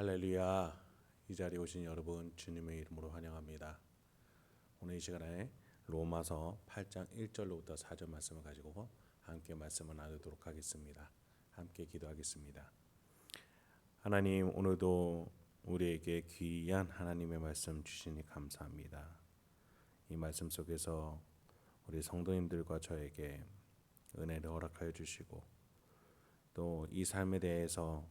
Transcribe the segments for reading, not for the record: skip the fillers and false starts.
할렐루야. 이 자리에 오신 여러분 주님의 이름으로 환영합니다. 오늘 이 시간에 로마서 8장 1절로부터 4절 말씀을 가지고 함께 말씀을 나누도록 하겠습니다. 함께 기도하겠습니다. 하나님, 오늘도 우리에게 귀한 하나님의 말씀 주시니 감사합니다. 이 말씀 속에서 우리 성도님들과 저에게 은혜를 허락하여 주시고 또 이 삶에 대해서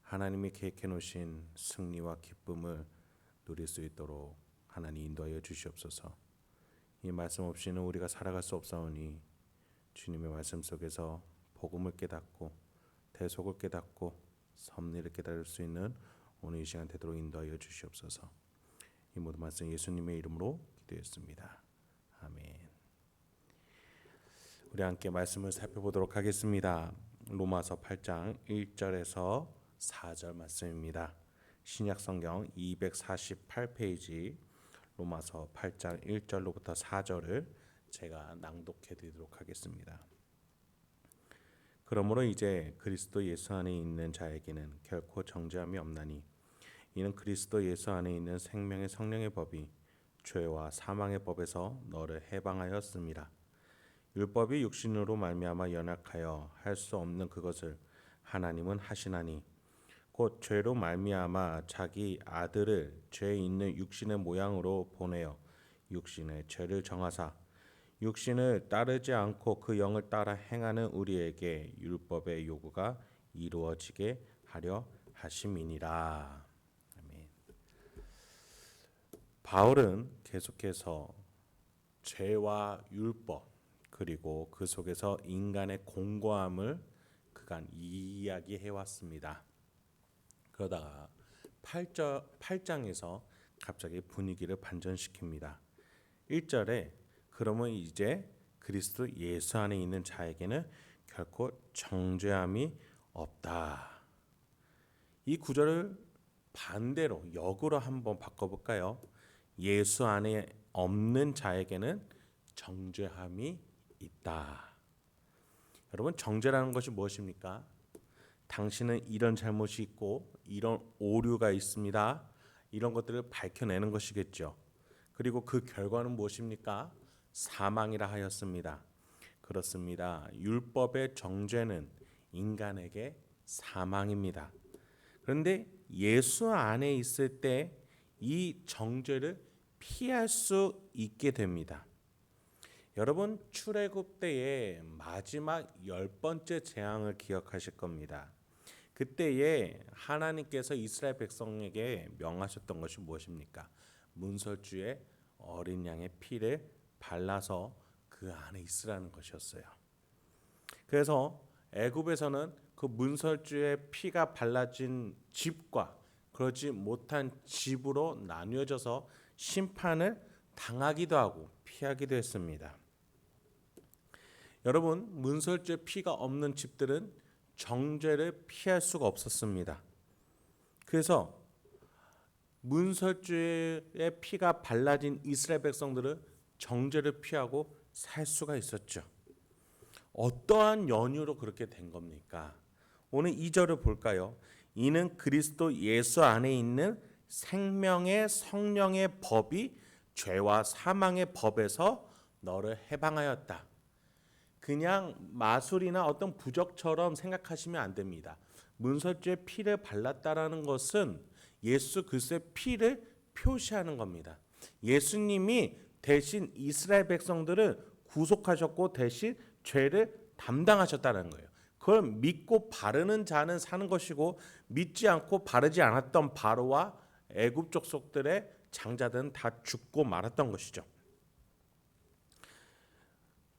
하나님이 계획해 놓으신 승리와 기쁨을 누릴 수 있도록 하나님 인도하여 주시옵소서. 이 말씀 없이는 우리가 살아갈 수 없사오니 주님의 말씀 속에서 복음을 깨닫고 대속을 깨닫고 섭리를 깨달을 수 있는 오늘 이 시간 되도록 인도하여 주시옵소서. 이 모든 말씀 예수님의 이름으로 기도했습니다. 아멘. 우리 함께 말씀을 살펴보도록 하겠습니다. 로마서 8장 1절에서 4절 말씀입니다. 신약성경 248페이지 로마서 8장 1절로부터 4절을 제가 낭독해 드리도록 하겠습니다. 그러므로 이제 그리스도 예수 안에 있는 자에게는 결코 정죄함이 없나니 이는 그리스도 예수 안에 있는 생명의 성령의 법이 죄와 사망의 법에서 너를 해방하였음이라. 율법이 육신으로 말미암아 연약하여 할 수 없는 그것을 하나님은 하시나니 곧 죄로 말미암아 자기 아들을 죄 있는 육신의 모양으로 보내어 육신의 죄를 정하사 육신을 따르지 않고 그 영을 따라 행하는 우리에게 율법의 요구가 이루어지게 하려 하심이니라. 아멘. 바울은 계속해서 죄와 율법 그리고 그 속에서 인간의 공고함을 그간 이야기해 왔습니다. 그러다가 8장에서 갑자기 분위기를 반전시킵니다. 1절에 그러면 이제 그리스도 예수 안에 있는 자에게는 결코 정죄함이 없다. 이 구절을 반대로 역으로 한번 바꿔볼까요? 예수 안에 없는 자에게는 정죄함이 있다. 여러분, 정죄라는 것이 무엇입니까? 당신은 이런 잘못이 있고 이런 오류가 있습니다. 이런 것들을 밝혀내는 것이겠죠. 그리고 그 결과는 무엇입니까? 사망이라 하였습니다. 그렇습니다. 율법의 정죄는 인간에게 사망입니다. 그런데 예수 안에 있을 때 이 정죄를 피할 수 있게 됩니다. 여러분, 출애굽 때의 마지막 10번째 재앙을 기억하실 겁니다. 그때에 하나님께서 이스라엘 백성에게 명하셨던 것이 무엇입니까? 문설주에 어린 양의 피를 발라서 그 안에 있으라는 것이었어요. 그래서 애굽에서는 그 문설주의 피가 발라진 집과 그러지 못한 집으로 나뉘어져서 심판을 당하기도 하고 피하기도 했습니다. 여러분, 문설주에 피가 없는 집들은 정죄를 피할 수가 없었습니다. 그래서 문설주에 피가 발라진 이스라엘 백성들은 정죄를 피하고 살 수가 있었죠. 어떠한 연유로 그렇게 된 겁니까? 오늘 2절을 볼까요? 이는 그리스도 예수 안에 있는 생명의 성령의 법이 죄와 사망의 법에서 너를 해방하였다. 그냥 마술이나 어떤 부적처럼 생각하시면 안 됩니다. 문설주에 피를 발랐다라는 것은 예수 그리스도의 피를 표시하는 겁니다. 예수님이 대신 이스라엘 백성들을 구속하셨고 대신 죄를 담당하셨다는 거예요. 그걸 믿고 바르는 자는 사는 것이고 믿지 않고 바르지 않았던 바로와 애굽 족속들의 장자들은 다 죽고 말았던 것이죠.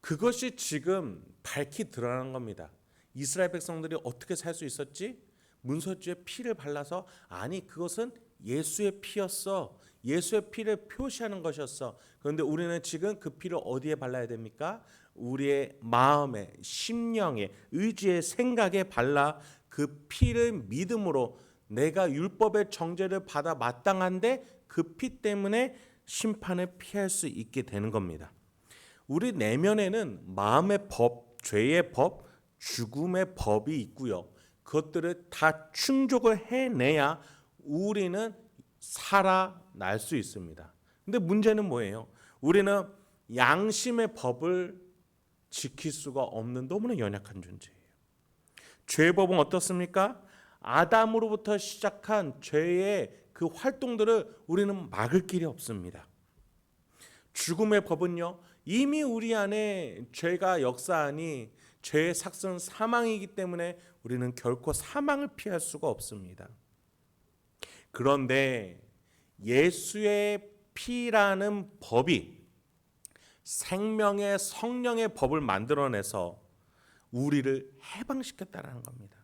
그것이 지금 밝히 드러나는 겁니다. 이스라엘 백성들이 어떻게 살 수 있었지? 문설주에 피를 발라서 아니 그것은 예수의 피였어. 예수의 피를 표시하는 것이었어. 그런데 우리는 지금 그 피를 어디에 발라야 됩니까? 우리의 마음에, 심령에, 의지의 생각에 발라 그 피를 믿음으로 내가 율법의 정죄를 받아 마땅한데 그 피 때문에 심판을 피할 수 있게 되는 겁니다. 우리 내면에는 마음의 법, 죄의 법, 죽음의 법이 있고요. 그것들을 다 충족을 해내야 우리는 살아날 수 있습니다. 근데 문제는 뭐예요? 우리는 양심의 법을 지킬 수가 없는 너무나 연약한 존재예요. 죄의 법은 어떻습니까? 아담으로부터 시작한 죄의 그 활동들을 우리는 막을 길이 없습니다. 죽음의 법은요, 이미 우리 안에 죄가 역사하니 죄의 삭은 사망이기 때문에 우리는 결코 사망을 피할 수가 없습니다. 그런데 예수의 피라는 법이 생명의 성령의 법을 만들어내서 우리를 해방시켰다는 겁니다.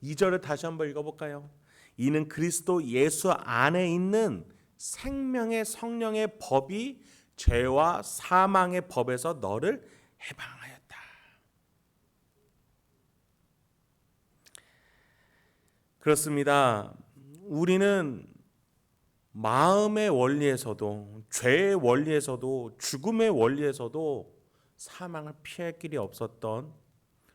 2절을 다시 한번 읽어볼까요? 이는 그리스도 예수 안에 있는 생명의 성령의 법이 죄와 사망의 법에서 너를 해방하였다. 그렇습니다. 우리는 마음의 원리에서도, 죄의 원리에서도, 죽음의 원리에서도 사망을 피할 길이 없었던,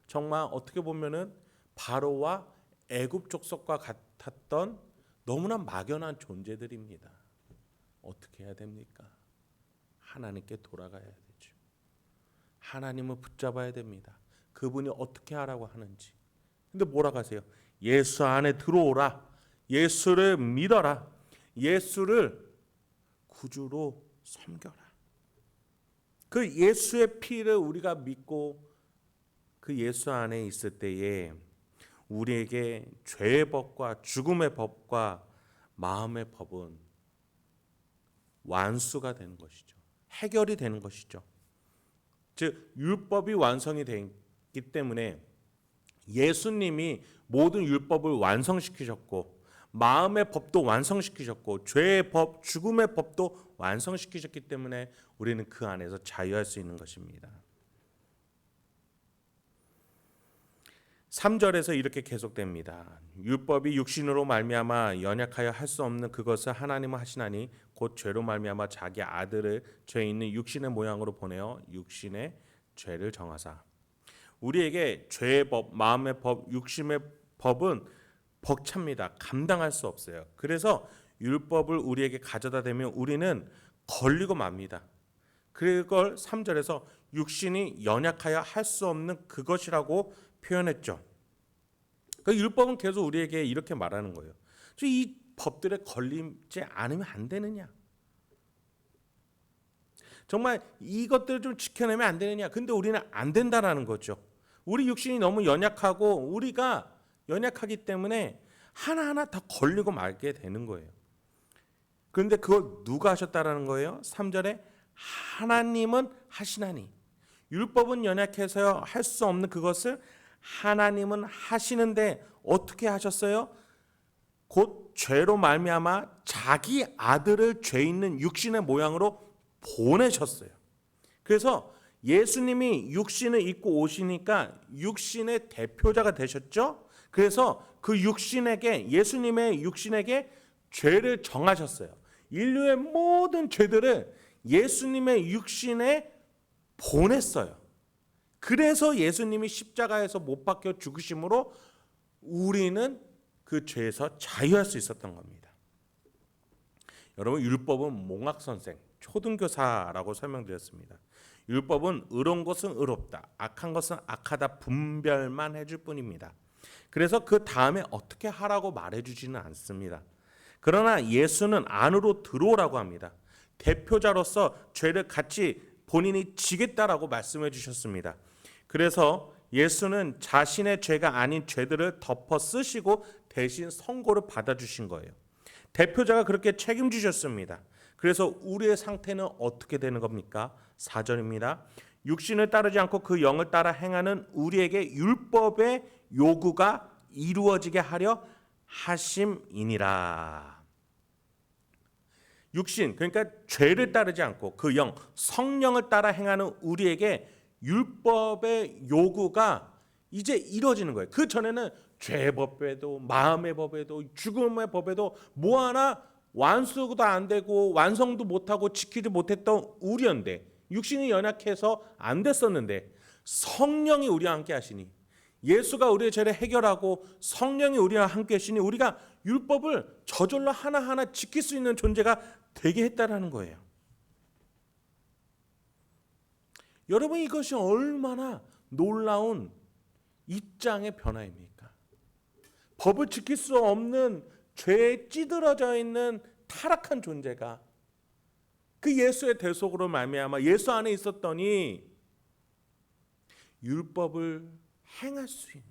정말 어떻게 보면은 바로와 애굽 족속과 같았던 너무나 막연한 존재들입니다. 어떻게 해야 됩니까? 하나님께 돌아가야 되죠. 하나님을 붙잡아야 됩니다. 그분이 어떻게 하라고 하는지. 근데 뭐라고 하세요? 예수 안에 들어오라. 예수를 믿어라. 예수를 구주로 섬겨라. 그 예수의 피를 우리가 믿고 그 예수 안에 있을 때에 우리에게 죄의 법과 죽음의 법과 마음의 법은 완수가 되는 것이죠. 해결이 되는 것이죠. 즉 율법이 완성이 되기 때문에 예수님이 모든 율법을 완성시키셨고 마음의 법도 완성시키셨고 죄의 법, 죽음의 법도 완성시키셨기 때문에 우리는 그 안에서 자유할 수 있는 것입니다. 3절에서 이렇게 계속됩니다. 율법이 육신으로 말미암아 연약하여 할 수 없는 그것을 하나님은 하시나니 곧 죄로 말미암아 자기 아들을 죄 있는 육신의 모양으로 보내어 육신의 죄를 정하사. 우리에게 죄의 법, 마음의 법, 육신의 법은 벅찹니다. 감당할 수 없어요. 그래서 율법을 우리에게 가져다 대면 우리는 걸리고 맙니다. 그걸 3절에서 육신이 연약하여 할 수 없는 그것이라고 표현했죠. 그 율법은 계속 우리에게 이렇게 말하는 거예요. 이 법들에 걸리지 않으면 안 되느냐? 정말 이것들을 좀 지켜내면 안 되느냐? 근데 우리는 안 된다라는 거죠. 우리 육신이 너무 연약하고 우리가 연약하기 때문에 하나하나 다 걸리고 말게 되는 거예요. 그런데 그걸 누가 하셨다라는 거예요? 3절에 하나님은 하시나니. 율법은 연약해서 할 수 없는 그것을 하나님은 하시는데 어떻게 하셨어요? 곧 죄로 말미암아 자기 아들을 죄 있는 육신의 모양으로 보내셨어요. 그래서 예수님이 육신을 입고 오시니까 육신의 대표자가 되셨죠. 그래서 그 육신에게, 예수님의 육신에게 죄를 정하셨어요. 인류의 모든 죄들을 예수님의 육신에 보냈어요. 그래서 예수님이 십자가에서 못 박혀 죽으심으로 우리는 그 죄에서 자유할 수 있었던 겁니다. 여러분, 율법은 몽학선생, 초등교사라고 설명드렸습니다. 율법은 의로운 것은 의롭다, 악한 것은 악하다 분별만 해줄 뿐입니다. 그래서 그 다음에 어떻게 하라고 말해주지는 않습니다. 그러나 예수는 안으로 들어오라고 합니다. 대표자로서 죄를 같이 본인이 지겠다라고 말씀해 주셨습니다. 그래서 예수는 자신의 죄가 아닌 죄들을 덮어 쓰시고 대신 선고를 받아주신 거예요. 대표자가 그렇게 책임지셨습니다. 그래서 우리의 상태는 어떻게 되는 겁니까? 4절입니다. 육신을 따르지 않고 그 영을 따라 행하는 우리에게 율법의 요구가 이루어지게 하려 하심이니라. 육신, 그러니까 죄를 따르지 않고 그 영, 성령을 따라 행하는 우리에게 율법의 요구가 이제 이루어지는 거예요. 그 전에는 죄의 법에도 마음의 법에도 죽음의 법에도 뭐 하나 완수도 안 되고 완성도 못하고 지키지 못했던 우리였는데, 육신이 연약해서 안 됐었는데 성령이 우리와 함께 하시니 예수가 우리의 죄를 해결하고 성령이 우리와 함께 하시니 우리가 율법을 저절로 하나하나 지킬 수 있는 존재가 되게 했다라는 거예요. 여러분, 이것이 얼마나 놀라운 입장의 변화입니까? 법을 지킬 수 없는 죄에 찌들어져 있는 타락한 존재가 그 예수의 대속으로 말미암아 예수 안에 있었더니 율법을 행할 수 있는,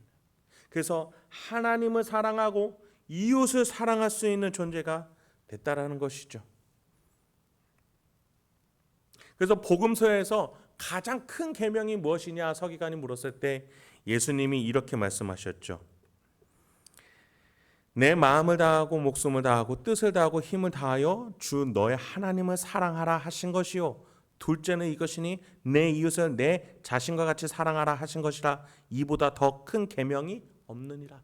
그래서 하나님을 사랑하고 이웃을 사랑할 수 있는 존재가 됐다라는 것이죠. 그래서 복음서에서 가장 큰 계명이 무엇이냐 서기관이 물었을 때 예수님이 이렇게 말씀하셨죠. 내 마음을 다하고 목숨을 다하고 뜻을 다하고 힘을 다하여 주 너의 하나님을 사랑하라 하신 것이요, 둘째는 이것이니 내 이웃을 내 자신과 같이 사랑하라 하신 것이라. 이보다 더 큰 계명이 없느니라.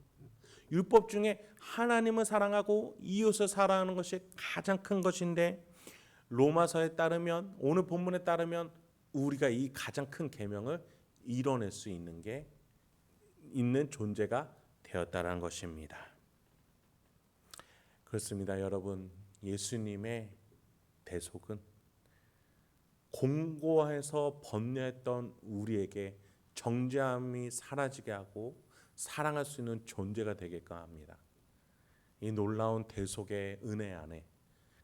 율법 중에 하나님을 사랑하고 이웃을 사랑하는 것이 가장 큰 것인데, 로마서에 따르면, 오늘 본문에 따르면 우리가 이 가장 큰 계명을 이뤄낼 수 있는 존재가 되었다는 것입니다. 그렇습니다, 여러분. 예수님의 대속은 공고해서 번뇌했던 우리에게 정죄함이 사라지게 하고 사랑할 수 있는 존재가 되게끔 합니다. 이 놀라운 대속의 은혜 안에,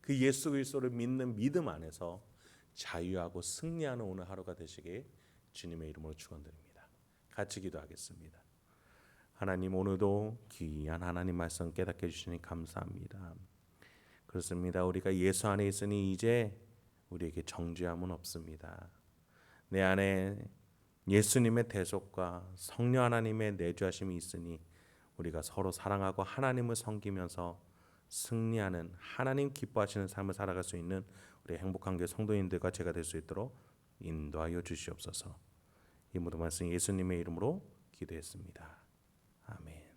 그 예수 그리스도를 믿는 믿음 안에서 자유하고 승리하는 오늘 하루가 되시길 주님의 이름으로 축원드립니다. 같이 기도하겠습니다. 하나님, 오늘도 귀한 하나님 말씀 깨닫게 해주시니 감사합니다. 그렇습니다. 우리가 예수 안에 있으니 이제 우리에게 정죄함은 없습니다. 내 안에 예수님의 대속과 성령 하나님의 내주하심이 있으니 우리가 서로 사랑하고 하나님을 섬기면서 승리하는, 하나님 기뻐하시는 삶을 살아갈 수 있는 우리 행복한 교회 성도님들과 제가 될 수 있도록 인도하여 주시옵소서. 이 모든 말씀 예수님의 이름으로 기도했습니다. 아멘.